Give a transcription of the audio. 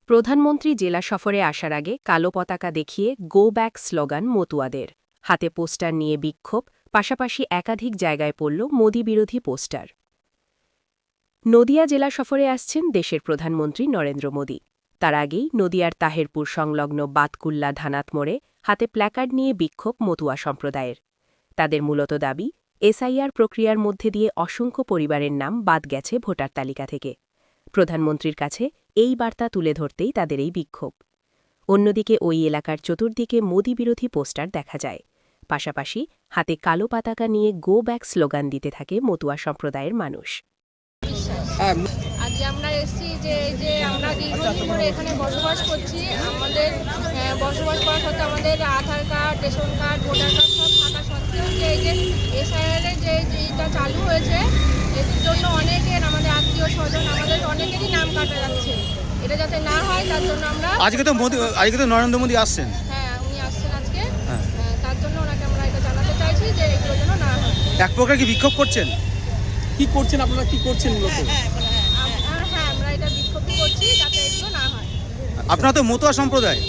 প্রধানমন্ত্রী জেলা সফরে আসার আগে কালো পতাকা দেখিয়ে গো ব্যাক স্লোগান মতুয়াদের। হাতে পোস্টার নিয়ে বিক্ষোভ, পাশাপাশি একাধিক জায়গায় পড়ল মোদি বিরোধী পোস্টার। নদিয়া জেলা সফরে আসছেন দেশের প্রধানমন্ত্রী নরেন্দ্র মোদি। তার আগেই নদিয়ার তাহেরপুর সংলগ্ন বাতকুল্লা ধানাত মোড়ে হাতে প্ল্যাকার্ড নিয়ে বিক্ষোভ মতুয়া সম্প্রদায়ের। তাদের মূলত দাবি, এসআইআর প্রক্রিয়ার মধ্যে দিয়ে অসংখ্য পরিবারের নাম বাদ গেছে ভোটার তালিকা থেকে। প্রধানমন্ত্রীর কাছে এই বার্তা তুলে ধরতেই তাদের এই বিক্ষোভ। অন্যদিকে ওই এলাকার চতুর্দিকে মোদি বিরোধী পোস্টার দেখা যায়। পাশাপাশি হাতে কালো পতাকা নিয়ে গো ব্যাক স্লোগান দিতে থাকে মতুয়া সম্প্রদায়ের মানুষ। আজকে আমরা এসেছি যে আমরা দীর্ঘদিন ধরে এখানে বসবাস করছি। আমাদের বসবাস করা সত্ত্বেও আমাদের Aadhaar card, ration card, voter card সব থাকা সত্ত্বেও যে এসআইআর যেটা চালু হয়েছে, এটির জন্য অনেকের, আমাদের আত্মীয় স্বজন, আমাদের অনেকেরই নাম কাটা যাচ্ছে। এটা যাতে না হয় তার জন্য আমরা আজকে তো নরেন্দ্র মোদি আসছেন। হ্যাঁ, উনি আসছেন আজকে। তার জন্য ওনাকে আমরা এটা জানাতে চাইছি যে এগুলো যেন না হয়। এক প্রকার কি বিক্ষোভ করছেন? কি করছেন আপনারা, কি করছেন মূলত? হ্যাঁ, আমরা এটা বিক্ষোভ করছি যাতে এগুলো না হয়। আপনারা তো মতুয়া সম্প্রদায়।